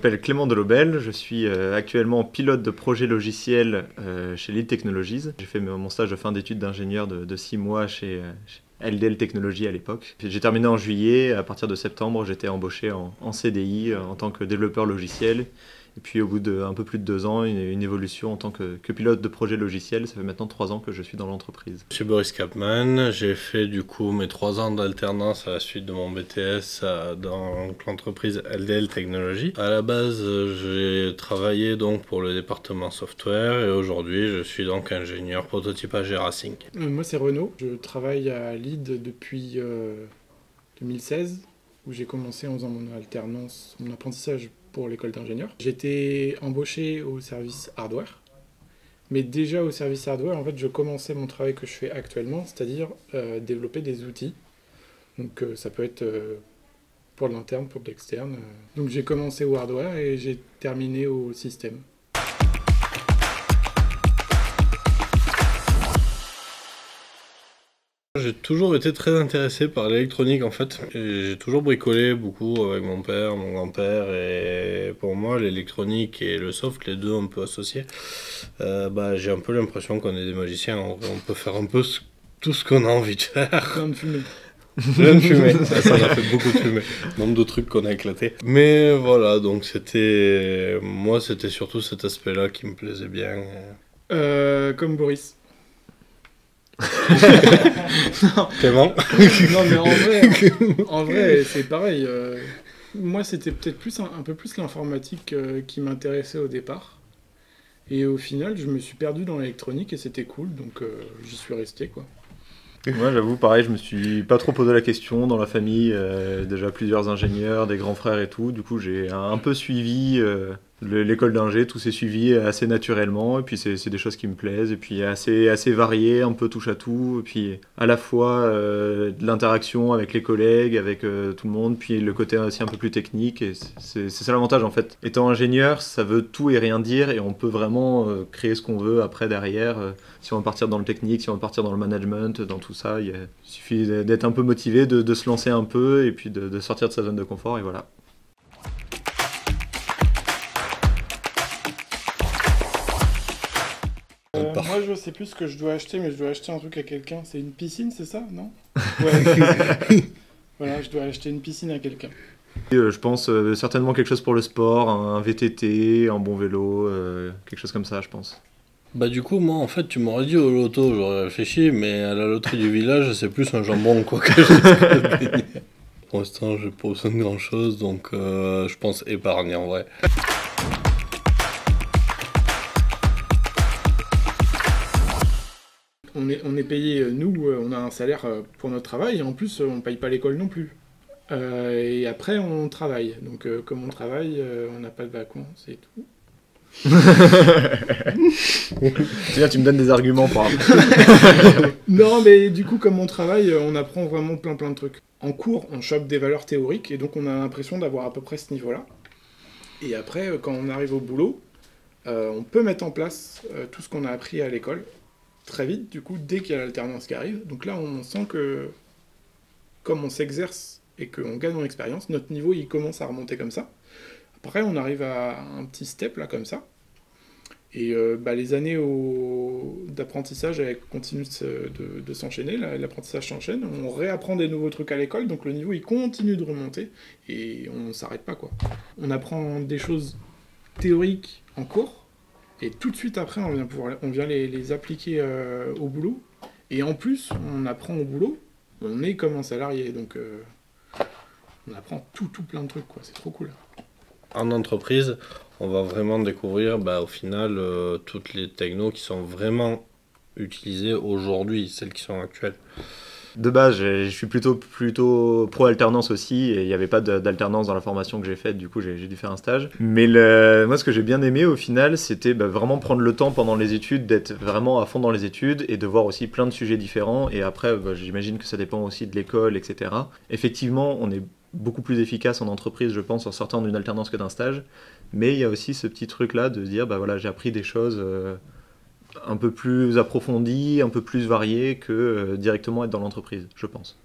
m'appelle Clément Delobel, je suis actuellement pilote de projet logiciel chez Lead Technologies. J'ai fait mon stage de fin d'études d'ingénieur de 6 mois chez LDL Technologies à l'époque. J'ai terminé en juillet, à partir de septembre j'étais embauché en CDI en tant que développeur logiciel. Et puis au bout d'un peu plus de 2 ans, une évolution en tant que pilote de projet logiciel. Ça fait maintenant 3 ans que je suis dans l'entreprise. Je suis Boris Kapman, j'ai fait du coup mes 3 ans d'alternance à la suite de mon BTS dans l'entreprise LDL Technologies. À la base, j'ai travaillé donc pour le département software et aujourd'hui je suis donc ingénieur prototypage et racing. Moi c'est Renaud, je travaille à Lead depuis 2016 où j'ai commencé en faisant mon alternance, mon apprentissage pour l'école d'ingénieur. J'étais embauché au service hardware, mais déjà au service hardware, en fait, je commençais mon travail que je fais actuellement, c'est-à-dire développer des outils. Donc ça peut être pour de l'interne, pour de l'externe. Donc j'ai commencé au hardware et j'ai terminé au système. J'ai toujours été très intéressé par l'électronique en fait. J'ai toujours bricolé beaucoup avec mon père, mon grand-père et pour moi l'électronique et le soft, les deux on peut associer. J'ai un peu l'impression qu'on est des magiciens, on peut faire un peu tout ce qu'on a envie de faire. Plein de fumée. Plein de fumée, ça en a fait beaucoup de fumée. Nombre de trucs qu'on a éclatés. Mais voilà, donc c'était surtout cet aspect-là qui me plaisait bien. Comme Boris. Clément. Non mais en vrai c'est pareil. Moi c'était peut-être un peu plus l'informatique qui m'intéressait au départ. Et au final je me suis perdu dans l'électronique et c'était cool, donc j'y suis resté quoi. Moi j'avoue pareil, je me suis pas trop posé la question dans la famille, déjà plusieurs ingénieurs, des grands frères et tout, du coup j'ai un peu suivi l'école d'ingé, tout s'est suivi assez naturellement, et puis c'est des choses qui me plaisent, et puis assez varié, un peu touche à tout, et puis à la fois de l'interaction avec les collègues, avec tout le monde, puis le côté aussi un peu plus technique, et c'est ça l'avantage en fait. Étant ingénieur, ça veut tout et rien dire, et on peut vraiment créer ce qu'on veut après derrière, si on veut partir dans le technique, si on veut partir dans le management, dans tout ça, il suffit d'être un peu motivé, de se lancer un peu, et puis de sortir de sa zone de confort, et voilà. Moi je sais plus ce que je dois acheter, mais je dois acheter un truc à quelqu'un. C'est une piscine, c'est ça, non? Ouais. Voilà, je dois acheter une piscine à quelqu'un. Je pense certainement quelque chose pour le sport, un VTT, un bon vélo, quelque chose comme ça je pense. Bah du coup moi en fait tu m'aurais dit au loto, j'aurais réfléchi, mais à la loterie du village c'est plus un jambon quoi que je gagner. Pour l'instant j'ai pas besoin de grand chose, donc je pense épargner en vrai. On est payé, nous, on a un salaire pour notre travail, et en plus, on paye pas l'école non plus. Et après, on travaille. Donc, comme on travaille, on n'a pas de vacances et tout. Tiens, tu me donnes des arguments pour après. Non, mais du coup, comme on travaille, on apprend vraiment plein de trucs. En cours, on chope des valeurs théoriques, et donc on a l'impression d'avoir à peu près ce niveau-là. Et après, quand on arrive au boulot, on peut mettre en place tout ce qu'on a appris à l'école. Très vite, du coup, dès qu'il y a l'alternance qui arrive. Donc là, on sent que, comme on s'exerce et qu'on gagne en expérience, notre niveau, il commence à remonter comme ça. Après, on arrive à un petit step, là, comme ça. Et les années d'apprentissage, elles continuent de s'enchaîner. L'apprentissage s'enchaîne. On réapprend des nouveaux trucs à l'école, donc le niveau, il continue de remonter. Et on ne s'arrête pas, quoi. On apprend des choses théoriques en cours. Et tout de suite après, on vient les appliquer au boulot. Et en plus, on apprend au boulot, on est comme un salarié. Donc, on apprend tout plein de trucs, quoi. C'est trop cool. En entreprise, on va vraiment découvrir, au final, toutes les technos qui sont vraiment utilisées aujourd'hui, celles qui sont actuelles. De base, je suis plutôt pro-alternance aussi, et il n'y avait pas d'alternance dans la formation que j'ai faite, du coup j'ai dû faire un stage. Mais moi ce que j'ai bien aimé au final, c'était vraiment prendre le temps pendant les études, d'être vraiment à fond dans les études, et de voir aussi plein de sujets différents, et après j'imagine que ça dépend aussi de l'école, etc. Effectivement, on est beaucoup plus efficace en entreprise, je pense, en sortant d'une alternance que d'un stage, mais il y a aussi ce petit truc-là de se dire, j'ai appris des choses... un peu plus approfondi, un peu plus varié que directement être dans l'entreprise, je pense.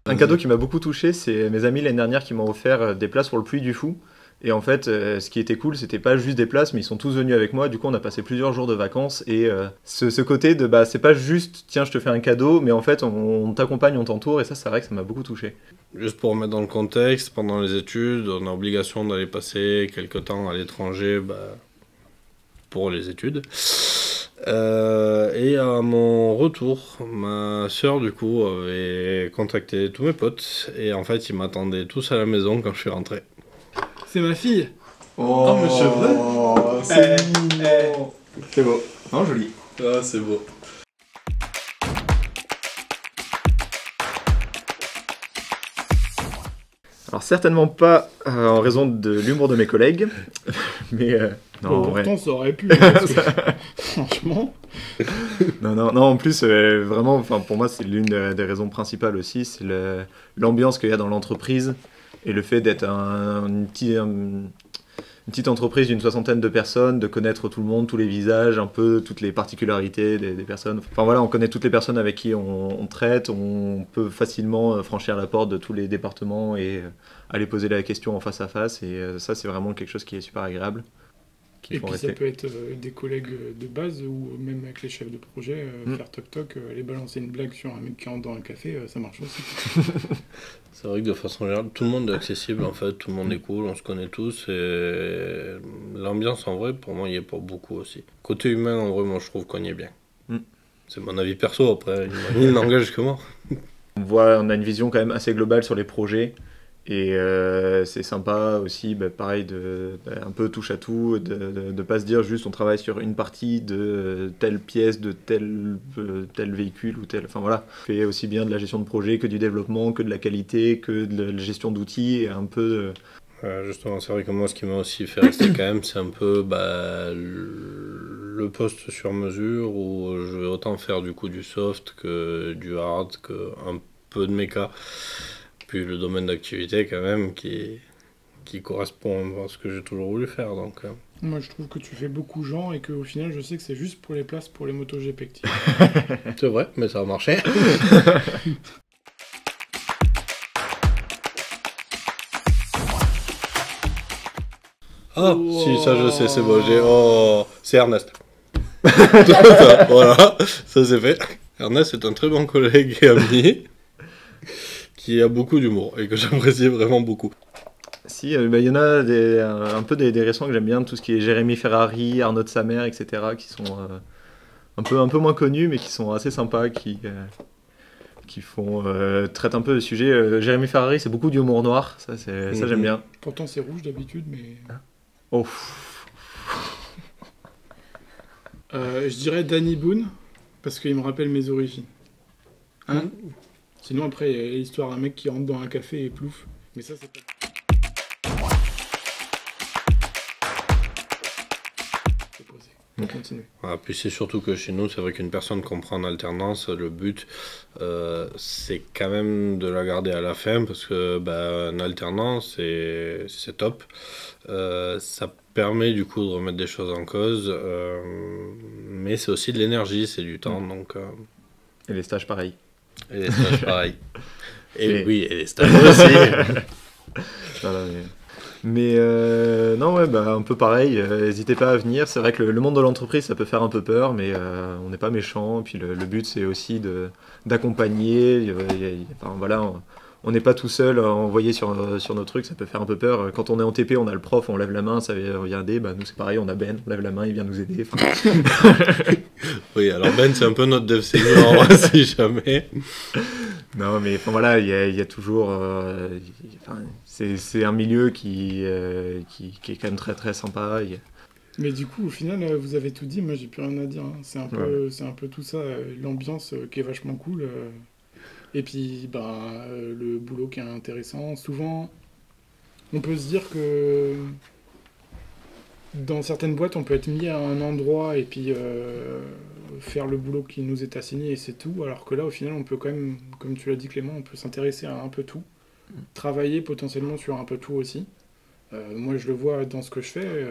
Un cadeau qui m'a beaucoup touché, c'est mes amis l'année dernière qui m'ont offert des places pour le Puy du Fou. Et en fait, ce qui était cool, c'était pas juste des places, mais ils sont tous venus avec moi. Du coup, on a passé plusieurs jours de vacances. Et ce côté de, bah, c'est pas juste, tiens, je te fais un cadeau, mais en fait, on t'accompagne, on t'entoure. Et ça, c'est vrai que ça m'a beaucoup touché. Juste pour remettre dans le contexte, pendant les études, on a obligation d'aller passer quelques temps à l'étranger pour les études. Et à mon retour, ma sœur du coup avait contacté tous mes potes et en fait ils m'attendaient tous à la maison quand je suis rentré. C'est ma fille. Oh, mais c'est vrai. C'est mignon. C'est beau. Non, joli. Ah, c'est beau. Alors certainement pas en raison de l'humour de mes collègues, mais non, Bon, ouais. pourtant, ça aurait pu. Parce que, franchement. Non, en plus, vraiment, enfin, pour moi, c'est l'une des raisons principales aussi, c'est l'ambiance qu'il y a dans l'entreprise et le fait d'être une petite entreprise d'une 60aine de personnes, de connaître tout le monde, tous les visages, un peu toutes les particularités des personnes. Enfin voilà, on connaît toutes les personnes avec qui on traite, on peut facilement franchir la porte de tous les départements et aller poser la question en face à face, et ça, c'est vraiment quelque chose qui est super agréable. Et puis ça peut être des collègues de base ou même avec les chefs de projet, faire toc-toc, aller balancer une blague sur un mec qui rentre dans un café, ça marche aussi. C'est vrai que de façon générale, tout le monde est accessible en fait, tout le monde est cool, on se connaît tous et l'ambiance en vrai, pour moi, il y est pour beaucoup aussi. Côté humain, en vrai, moi je trouve qu'on y est bien. C'est mon avis perso, après, il n'engage que moi. On a une vision quand même assez globale sur les projets. Et c'est sympa aussi, pareil, un peu touche à tout, de pas se dire juste on travaille sur une partie de telle pièce, de tel véhicule ou tel. Enfin voilà, on fait aussi bien de la gestion de projet que du développement, que de la qualité, que de la gestion d'outils, et un peu. Justement, c'est vrai que moi, ce qui m'a aussi fait rester quand même, c'est un peu le poste sur mesure où je vais autant faire du coup du soft que du hard, que un peu de méca. Puis le domaine d'activité quand même qui correspond à ce que j'ai toujours voulu faire. Donc, Moi je trouve que tu fais beaucoup genre et qu'au final je sais que c'est juste pour les places pour les motos GP. c'est vrai, mais ça a marché. Oh, si, ça je sais, c'est bon. C'est Ernest. Voilà, ça c'est fait. Ernest est un très bon collègue et ami qui a beaucoup d'humour et que j'apprécie vraiment beaucoup. Si, il y en a un peu des récents que j'aime bien, tout ce qui est Jérémy Ferrari, Arnaud de Samer, etc., qui sont un peu moins connus, mais qui sont assez sympas, qui traitent un peu le sujet. Jérémy Ferrari, c'est beaucoup d'humour noir, ça j'aime bien. Pourtant c'est rouge d'habitude, mais... Oh. Je dirais Danny Boone, parce qu'il me rappelle mes origines. Hein Sinon après, il y a l'histoire d'un mec qui rentre dans un café et plouf. Mais ça, c'est pas... C'est posé. On continue. Voilà, puis c'est surtout que chez nous, c'est vrai qu'une personne qu'on prend en alternance, le but, c'est quand même de la garder à la fin, parce que en alternance, c'est top. Ça permet du coup de remettre des choses en cause, mais c'est aussi de l'énergie, c'est du temps. Donc, Et les stages pareil. Et les stages pareil. Et oui, et les stages aussi. Voilà, mais non, ouais, un peu pareil, n'hésitez pas à venir. C'est vrai que le monde de l'entreprise, ça peut faire un peu peur, mais on n'est pas méchant. Puis le but, c'est aussi d'accompagner. Enfin, voilà, on n'est pas tout seul à envoyer sur nos trucs, ça peut faire un peu peur. Quand on est en TP, on a le prof, on lève la main, ça vient aider. Nous, c'est pareil, on a Ben, on lève la main, il vient nous aider. Oui, alors Ben, c'est un peu notre dev senior, si jamais. Non, mais enfin, voilà, il y a toujours... c'est un milieu qui est quand même très très sympa. Mais du coup, au final, vous avez tout dit, moi j'ai plus rien à dire. Hein. C'est un peu tout ça, l'ambiance qui est vachement cool. Et puis, le boulot qui est intéressant. Souvent, on peut se dire que dans certaines boîtes, on peut être mis à un endroit et puis faire le boulot qui nous est assigné et c'est tout. Alors que là, au final, on peut quand même, comme tu l'as dit Clément, on peut s'intéresser à un peu tout. Travailler potentiellement sur un peu tout aussi. Moi, je le vois dans ce que je fais.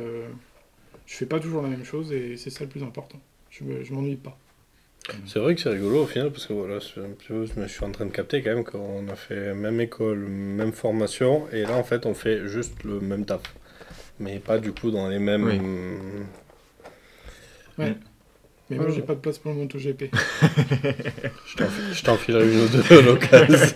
Je fais pas toujours la même chose et c'est ça le plus important. Je m'ennuie pas. C'est vrai que c'est rigolo au final, parce que voilà, je suis en train de capter quand même qu'on a fait même école, même formation, et là en fait on fait juste le même taf. Mais pas du coup dans les mêmes. Oui. Ouais. Mais moi, j'ai pas de place pour le MotoGP. Je t'enfilerai une ou deux à l'occasion.